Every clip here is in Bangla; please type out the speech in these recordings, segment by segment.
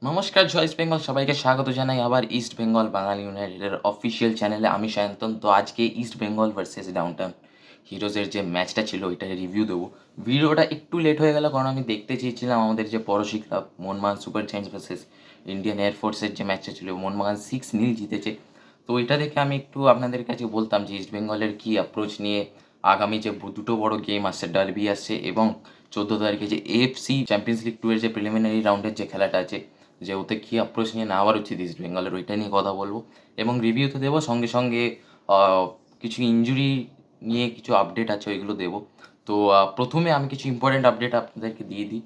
নমস্কার, জয় ইস্ট বেঙ্গল। সবাইকে স্বাগত জানাই আবার ইস্ট বেঙ্গল বাঙালি ইউনাইটেডের অফিসিয়াল চ্যানেলে। আমি সায়ন্তন। তো আজকে ইস্ট বেঙ্গল ভার্সেস ডাউনটাউন হিরোজের যে ম্যাচটা ছিল ওইটার রিভিউ দেবো। ভিডিওটা একটু লেট হয়ে গেল কারণ আমি দেখতে চেয়েছিলাম আমাদের যে পড়োশি club Mohun Bagan super giants versus Indian এয়ারফোর্সের যে ম্যাচটা ছিল, মোহনবাগান 6-0 জিতেছে। তো এটা দেখে আমি একটু আপনাদের কাছে বলতাম যে ইস্ট বেঙ্গলের কী অ্যাপ্রোচ নিয়ে আগামী যে দুটো বড় গেম আসছে, ডার্বি আসছে এবং 14 তারিখে যে এএফসি চ্যাম্পিয়ন্স লিগ 2 এর যে প্রিলিমিনারি রাউন্ডের যে খেলাটা আছে, যে ওতে কী অ্যাপ্রোচ নিয়ে নেওয়া উচিত ইস্ট বেঙ্গলের, ওইটা নিয়ে কথা বলবো এবং রিভিউ তো দেবো। সঙ্গে সঙ্গে কিছু ইনজুরি নিয়ে কিছু আপডেট আছে ওইগুলো দেবো। তো প্রথমে আমি কিছু ইম্পর্টেন্ট আপডেট আপনাদেরকে দিয়ে দিই।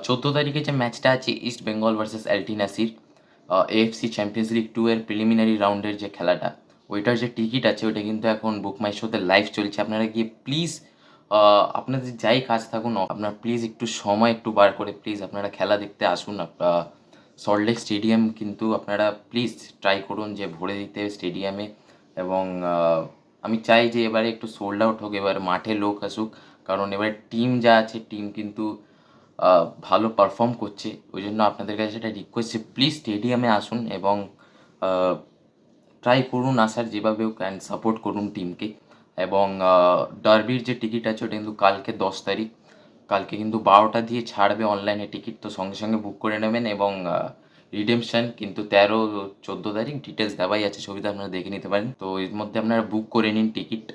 14 তারিখে যে ম্যাচটা আছে east Bengal versus LT Nasir, AFC champions league 2 এর প্রিলিমিনারি রাউন্ডের যে খেলাটা, ওইটার যে টিকিট আছে ওইটা কিন্তু এখন বুক মাই শোতে লাইভ চলছে। আপনারা গিয়ে প্লিজ, আপনাদের যাই কাজ থাকুন আপনারা প্লিজ একটু সময় একটু বার করে প্লিজ আপনারা খেলা দেখতে আসুন। সল্টলেক স্টেডিয়াম কিন্তু আপনারা প্লিজ ট্রাই করুন যে ভরে দিতে স্টেডিয়ামে। এবং আমি চাই যে এবারে একটু সোল্ড আউট হোক, এবার মাঠে লোক আসুক, কারণ এবারে টিম যা আছে টিম কিন্তু ভালো পারফর্ম করছে। ওই জন্য আপনাদের কাছে একটা রিকোয়েস্ট যে প্লিজ স্টেডিয়ামে আসুন এবং ট্রাই করুন আসার যেভাবে হোক, অ্যান্ড সাপোর্ট করুন টিমকে। এবং ডার্বির যে টিকিট আছে ওটা কিন্তু কালকে 10 তারিখ, কালকে কিন্তু 12টা দিয়ে ছাড়বে অনলাইনে টিকিট। তো সঙ্গে সঙ্গে বুক করে নেবেন এবং রিডেমশন কিন্তু 13-14 তারিখ, ডিটেলস দেওয়াই আছে, ছবিতে আপনারা দেখে নিতে পারেন। তো এর মধ্যে আপনারা বুক করে নিন টিকিট।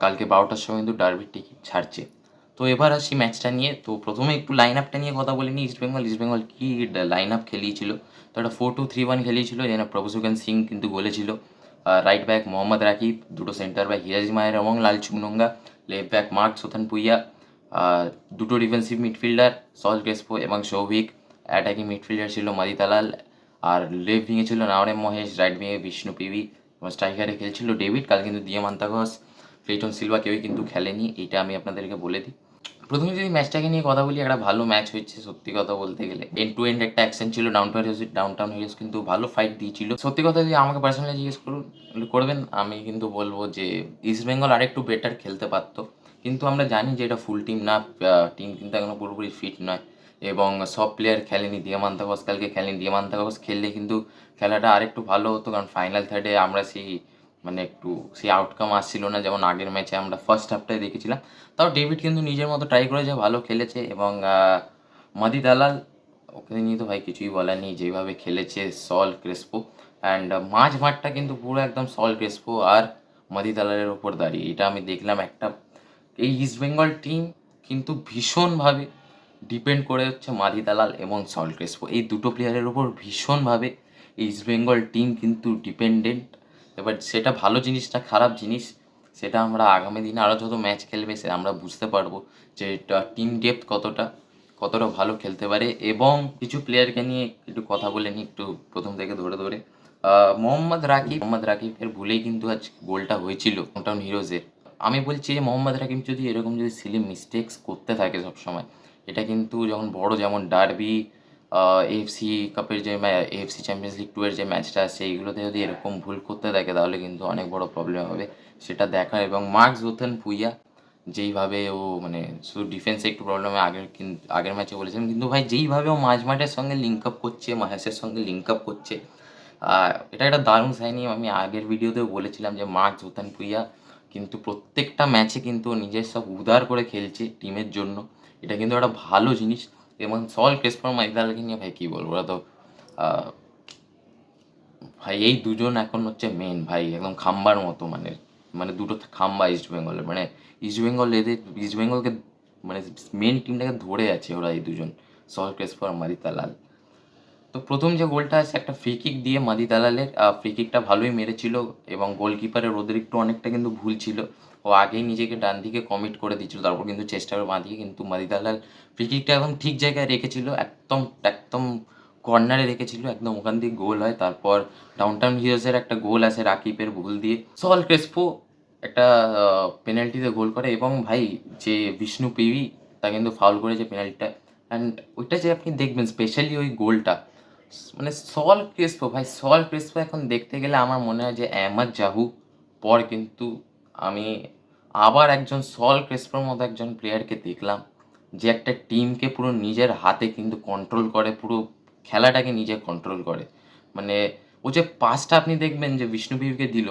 কালকে 12টার সময় কিন্তু ডার্বির টিকিট ছাড়ছে। তো এবার আসি ম্যাচটা নিয়ে। তো প্রথমে একটু লাইন আপটা নিয়ে কথা বলে নিই। ইস্টবেঙ্গল কী লাইন আপ খেলিয়েছিল। তো একটা 4-2-3-1 খেলিয়েছিল, যেখানে প্রভুসুখান সিং কিন্তু গোলে ছিল। রাইট ব্যাক মোহাম্মদ রাকিব, দুটো সেন্টার ব্যাক হিরাজ মায়ের এবং লাল চুমনুঙ্গা, লেফট ব্যাক মার্ক সোথান পুইয়া, দুটো ডিফেন্সিভ মিডফিল্ডার সল ক্রেসপো এবং সৌভিক, অ্যাটাকিং মিডফিল্ডার ছিল মাদিতালাল, আর লেফট উইংয়ে ছিল নাওরেম মহেশ, রাইট উইংয়ে বিষ্ণু পিভি এবং স্ট্রাইকারে খেলছিল ডেভিড। কাল কিন্তু দিয়ামান্তা ঘোষ, ক্লেটন সিলভা কেউই কিন্তু খেলেনি, এইটা আমি আপনাদেরকে বলে দিই। প্রথমে যদি ম্যাচটাকে নিয়ে কথা বলি, একটা ভালো ম্যাচ হয়েছে সত্যি কথা বলতে গেলে। এন্ড টু এন্ড একটা অ্যাকশন ছিল। ডাউনটাউন হিরোজ কিন্তু ভালো ফাইট দিয়েছিল। সত্যি কথা যদি আমাকে পার্সোনালি জিজ্ঞেস করবেন, আমি কিন্তু বলবো যে ইস্ট বেঙ্গল আরেকটু বেটার খেলতে পারতো। কিন্তু আমরা জানি যে এটা ফুল টিম না, টিম কিন্তু এখনো পুরোপুরি ফিট নয় এবং সব প্লেয়ার খেলেনি। দিয়ামান্তা ঘোষ কালকে খেলেনি। দিয়ামান্তা ঘোষ খেললে কিন্তু খেলাটা আরেকটু ভালো হতো, কারণ ফাইনাল থার্ডে আমরা সেই একটু সেই আউটকাম আসছিল না যেমন আগের ম্যাচে আমরা ফার্স্ট হাফটায় দেখেছিলাম। তাও ডেভিড কিন্তু নিজের মতো ট্রাই করেছে, ভালো খেলেছে। এবং মাদি দালাল, ওকে নিয়ে তো ভাই কিছুই বলার নেই, যেভাবে খেলেছে সল ক্রেসপো। অ্যান্ড মাঠটা কিন্তু পুরো একদম সল ক্রেসপো আর মাদি দালালের ওপর দাঁড়িয়ে। এটা আমি দেখলাম একটা, এই ইস্টবেঙ্গল টিম কিন্তু ভীষণভাবে ডিপেন্ড করে হচ্ছে মাদি দালাল এবং সল ক্রেসপো, এই দুটো প্লেয়ারের ওপর ভীষণভাবে এই ইস্টবেঙ্গল টিম কিন্তু ডিপেন্ডেন্ট। এবার সেটা ভালো জিনিস না খারাপ জিনিস, সেটা আমরা আগামী দিনে আরও যত ম্যাচ খেলবে সে আমরা বুঝতে পারবো যে টিম ডেপথ কতটা কতটা ভালো খেলতে পারে। এবং কিছু প্লেয়ারকে নিয়ে একটু কথা বলে নিই একটু প্রথম থেকে ধরে ধরে। মোহাম্মদ রাকিবের ভুলেই কিন্তু আজ গোলটা হয়েছিল ডাউনটাউন হিরোজের। আমি বলছি যে মোহাম্মদ রাকিব যদি এরকম যদি সিলি মিস্টেক্স করতে থাকে সবসময়, এটা কিন্তু যখন বড় যেমন ডার্বি, এএফসি কাপের যে এএফসি চ্যাম্পিয়ন্স লিগ 2 এর যে ম্যাচটা আছে এইগুলোতে যদি এরকম ভুল করতে থাকে তাহলে কিন্তু অনেক বড় প্রবলেম হবে, সেটা দেখা। এবং মার্ক জোথেন ভুইয়া যেইভাবে ও শুধু ডিফেন্সে একটু প্রবলেম হয়, আগের ম্যাচে বলেছিলাম, কিন্তু ভাই যেইভাবে ও মাঝ মাঠের সঙ্গে লিঙ্ক আপ করছে, মাহেশের সঙ্গে লিঙ্ক আপ করছে, এটা একটা দারুণ সাইনিং। আমি আগের ভিডিওতেও বলেছিলাম যে মার্ক জোথান ভুইয়া কিন্তু প্রত্যেকটা ম্যাচে কিন্তু ও নিজের সব উদার করে খেলছে টিমের জন্য, এটা কিন্তু একটা ভালো জিনিস। এবং সল ক্রেসপো মাইদালকে নিয়ে ভাই কী বলবো, ওরা তো ভাই এই দুজন এখন হচ্ছে মেন ভাই, একদম খাম্বার মতো, দুটো খাম্বা ইস্ট বেঙ্গলের। ইস্ট বেঙ্গলকে মেন টিমটাকে ধরে আছে ওরা, এই দুজন, সল ক্রেসপো আর মাদিতা লাল। তো প্রথম যে গোলটা আছে একটা ফ্রি কিক দিয়ে মাদি দালালের, ফ্রি কিকটা ভালোই মেরেছিল এবং গোলকিপারের ওদের একটু অনেকটা কিন্তু ভুল ছিল, ও আগেই নিজেকে ডান দিকে কমিট করে দিয়েছিল, তারপর কিন্তু চেষ্টা করে বাঁ দিকে, কিন্তু মাদি দালাল ফ্রি কিকটা একদম ঠিক জায়গায় রেখেছিল, একদম একদম কর্নারে রেখেছিল, একদম ওখান দিয়ে গোল হয়। তারপর ডাউনটাউন হিরোজের একটা গোল আছে রাকিবের ভুল দিয়ে, সল ক্রেসপো একটা পেনাল্টিতে গোল করে এবং ভাই যে বিষ্ণু পিভি তা কিন্তু ফাউল করেছে পেনাল্টিটা। অ্যান্ড ওইটা যে আপনি দেখবেন স্পেশালি ওই গোলটা, সল ক্রেসপো এখন দেখতে গেলে আমার মনে হয় যে আহমদ জাহু পর কিন্তু আমি আবার একজন সল ক্রেসপোর মতো একজন প্লেয়ারকে দেখলাম, যে একটা টিমকে পুরো নিজের হাতে কিন্তু কন্ট্রোল করে, পুরো খেলাটাকে নিজে কন্ট্রোল করে। মানে ও যে পাসটা আপনি দেখবেন যে বিষ্ণুবিকে দিল,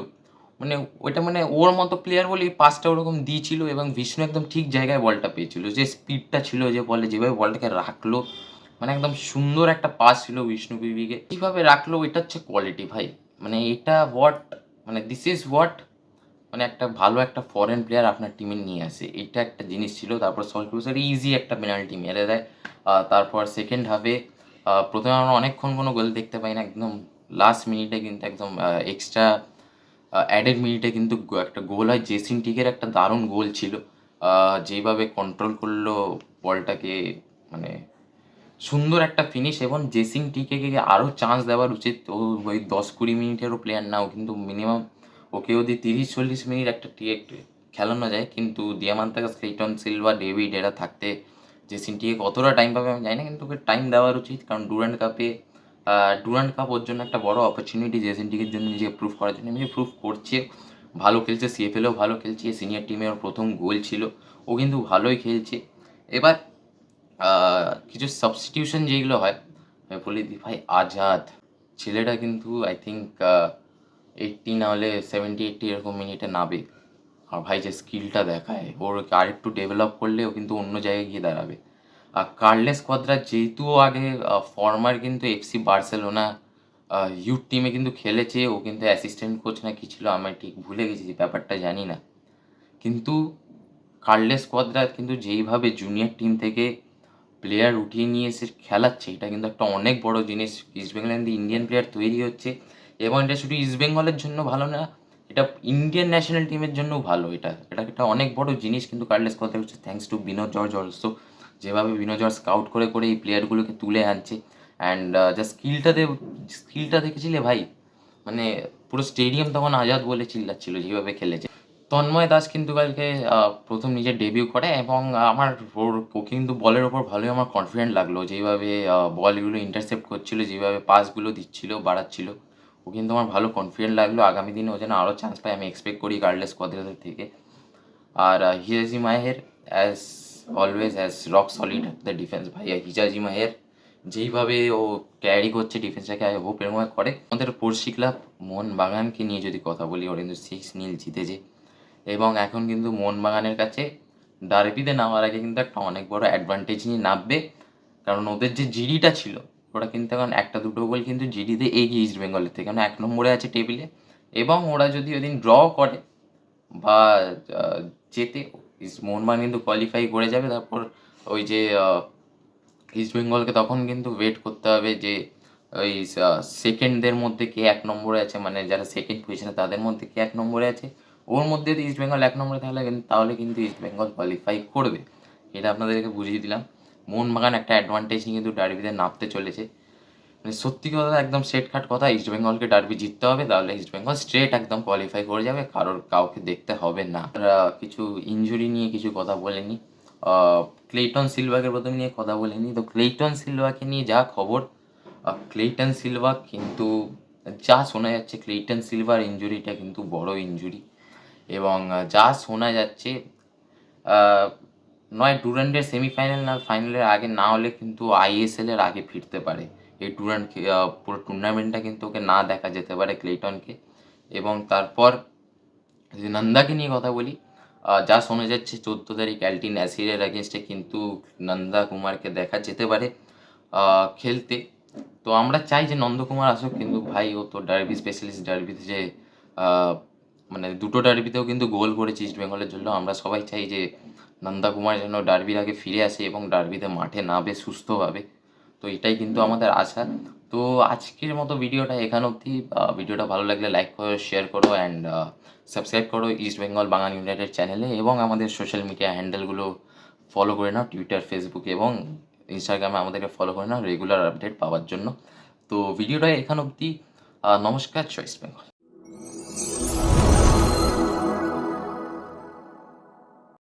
মানে ওইটা মানে ওর মতো প্লেয়ার বলেই পাসটা ওরকম দিয়েছিল এবং বিষ্ণু একদম ঠিক জায়গায় বলটা পেয়েছিল। যে স্পিডটা ছিল যে বলে যেভাবে বলটাকে রাখলো, মানে একদম সুন্দর একটা পাস ছিল বিষ্ণুবিকে। কিভাবে রাখলো এটা হচ্ছে কোয়ালিটি ভাই। মানে এটা হোয়াট, মানে দিস ইজ হোয়াট, মানে একটা ভালো একটা ফরেন প্লেয়ার আপনার টিমে নিয়ে আসে। এটা একটা জিনিস ছিল। তারপর সল্টক্রুসের ইজি একটা পেনাল্টি মেরে দেয়। তারপর সেকেন্ড হাফে প্রথমে আমরা অনেকক্ষণ কোনো গোল দেখতে পাই না। একদম লাস্ট মিনিটে কিন্তু একদম এক্সট্রা অ্যাডেড মিনিটে কিন্তু একটা গোল হয়। জেসিন টিকের একটা দারুণ গোল ছিল। যেইভাবে কন্ট্রোল করলো বলটাকে, মানে সুন্দর একটা ফিনিশ। এবং জেসিং টিকেকে আরও চান্স দেওয়ার উচিত। ও ওই 10-20 মিনিটেরও প্লেয়ার না, ও কিন্তু মিনিমাম ওকে যদি 30-40 মিনিট একটা খেলানো যায়, কিন্তু দিয়ামান্তাকাস, ক্লেইটন সিলভা, ডেভিড এরা থাকতে জেসিন টিকে কতটা টাইম পাবে আমি জানি না, কিন্তু ওকে টাইম দেওয়ার উচিত। কারণ ডুরান্ড কাপ ওর জন্য একটা বড় অপরচুনিটি, জেসিন টিকের জন্য নিজেকে প্রুভ করার জন্য। নিজে প্রুভ করছে, ভালো খেলছে, সিএফএলেও ভালো খেলছে, সিনিয়র টিমে ওর প্রথম গোল ছিল, ও কিন্তু ভালোই খেলছে। এবার কিছু সাবস্টিটিউশন যেগুলো হয়, আমি বলি দি ভাই আজাদ ছেলেটা কিন্তু আই থিঙ্ক 80 না হলে 70-80 এরকম মিনিটে নাবে। আর ভাই যে স্কিলটা দেখায়, ওর আরেকটু ডেভেলপ করলে ও কিন্তু অন্য জায়গায় গিয়ে দাঁড়াবে। আর কার্লেস কোয়াদ্রা যেহেতু ও আগে ফর্মার কিন্তু এফসি বার্সেলোনা ইউথ টিমে কিন্তু খেলেছে, ও কিন্তু অ্যাসিস্ট্যান্ট কোচ না কি ছিল আমি ঠিক ভুলে গেছি, ব্যাপারটা জানি না। কিন্তু কার্লেস কোয়াদ্রা কিন্তু যেইভাবে জুনিয়র টিম থেকে প্লেয়ার উঠিয়ে নিয়ে এসে খেলাচ্ছে, এটা কিন্তু একটা অনেক বড় জিনিস। ইস্টবেঙ্গলে কিন্তু ইন্ডিয়ান প্লেয়ার তৈরি হচ্ছে, এবং এটা শুধু ইস্টবেঙ্গলের জন্য ভালো না, এটা ইন্ডিয়ান ন্যাশনাল টিমের জন্যও ভালো। এটা এটা একটা অনেক বড় জিনিস কিন্তু কার্লেস কথা হচ্ছে, thanks to Vinod George also. যেভাবে বিনোদ জর্জ স্কাউট করে করে এই প্লেয়ারগুলোকে তুলে আনছে। অ্যান্ড যা স্কিলটা দেখেছিলে ভাই, মানে পুরো স্টেডিয়াম তখন আজাদ বলে চিল্লাচ্ছিল যেভাবে খেলেছে। তন্ময় দাস কিন্তু কালকে প্রথম নিজের ডেবিউ করে, এবং আমার ওকে কিন্তু বলের ওপর ভালোই আমার কনফিডেন্ট লাগলো। যেইভাবে বলগুলো ইন্টারসেপ্ট করছিল, যেভাবে পাসগুলো দিচ্ছিল, বাড়াচ্ছিল, ও কিন্তু আমার ভালো কনফিডেন্ট লাগলো। আগামী দিনে ও যেন আরও চান্স পায় আমি এক্সপেক্ট করি কার্লেস কোয়াদ্রাদের থেকে। আর Hijazi Maher as always as rock solid the defence. ভাই হিজাজি মাহের যেইভাবে ও ক্যারি করছে ডিফেন্সটাকে, আই হোপ এরকম করে। আমাদের পড়শি ক্লাব মোহনবাগানকে নিয়ে যদি কথা বলি, ওরা কিন্তু 6-0 জিতেছে, এবং এখন কিন্তু মোহনবাগানের কাছে ডার্বিতে নামার আগে কিন্তু একটা অনেক বড় অ্যাডভান্টেজ নিয়ে নামবে। কারণ ওদের যে জিডিটা ছিল, ওরা কিন্তু এখন 1-2 গোল কিন্তু জিডিতে এগিয়ে ইস্ট বেঙ্গলের থেকে, কারণ 1 নম্বরে আছে টেবিলে। এবং ওরা যদি ওদিন ড্র করে বা জেতে, মোহনবাগান কিন্তু কোয়ালিফাই করে যাবে। তারপর ওই যে ইস্ট বেঙ্গলকে তখন কিন্তু ওয়েট করতে হবে যে ওই সেকেন্ডদের মধ্যে কে 1 নম্বরে আছে, মানে যারা সেকেন্ড পজিশনে তাদের মধ্যে কে 1 নম্বরে আছে। ওর মধ্যে যদি ইস্ট বেঙ্গল 1 নম্বরে তাহলে কিন্তু ইস্ট বেঙ্গল কোয়ালিফাই করবে। এটা আপনাদেরকে বুঝিয়ে দিলাম। মোহনবাগান একটা অ্যাডভান্টেজ নিয়ে কিন্তু ডার্বিতে নামতে চলেছে। মানে সত্যি কথা, একদম স্ট্রেট কাট কথা, ইস্ট বেঙ্গলকে ডার্বি জিততে হবে, তাহলে ইস্ট বেঙ্গল স্ট্রেট একদম কোয়ালিফাই করে যাবে, কাউকে দেখতে হবে না। কিছু ইনজুরি নিয়ে কিছু কথা বলে নিই। ক্লেইটন সিলভাকে প্রথমে নিয়ে কথা বলে নিই। তো ক্লেইটন সিলভাকে নিয়ে যা খবর, ক্লেইটন সিলভা কিন্তু, যা শোনা যাচ্ছে ক্লেইটন সিলভার ইনজুরিটা কিন্তু বড় ইনজুরি। এবং যা শোনা যাচ্ছে, নয় ডুরান্ডের সেমিফাইনাল না ফাইনালের আগে, না হলে কিন্তু আইএসএল এর আগে ফিরতে পারে। এই পুরো টুর্নামেন্টটা কিন্তু ওকে না দেখা যেতে পারে ক্লেইটনকে। এবং তারপর যদি নন্দাকে নিয়ে কথা বলি, যা শোনা যাচ্ছে 14 তারিখ অ্যালটিন অ্যাসিরের এগেনস্টে কিন্তু নন্দা কুমারকে দেখা যেতে পারে খেলতে। তো আমরা চাই যে নন্দকুমার আসুক, কিন্তু ভাই ও তো ডার্বি স্পেশালিস্ট, ডার্বিতে যে মানে দুটো ডার্বিতেও কিন্তু গোল করেছে ইস্ট বেঙ্গলের জন্য। আমরা সবাই চাই যে নন্দা কুমার যেন ডার্বির আগে ফিরে আসে এবং ডার্বিতে মাঠে নামে সুস্থভাবে। তো এটাই কিন্তু আমাদের আশা। তো আজকের মতো ভিডিওটা এখান অবধি। ভিডিওটা ভালো লাগলে লাইক করো, শেয়ার করো, অ্যান্ড সাবস্ক্রাইব করো ইস্ট বেঙ্গল বাঙালি ইউনাইটেড চ্যানেলে, এবং আমাদের সোশ্যাল মিডিয়া হ্যান্ডেলগুলো ফলো করে নাও, টুইটার, ফেসবুক এবং ইনস্টাগ্রামে আমাদেরকে ফলো করে নাও রেগুলার আপডেট পাওয়ার জন্য। তো ভিডিওটা এখান অবধি। নমস্কার, জয় ইস্ট বেঙ্গল।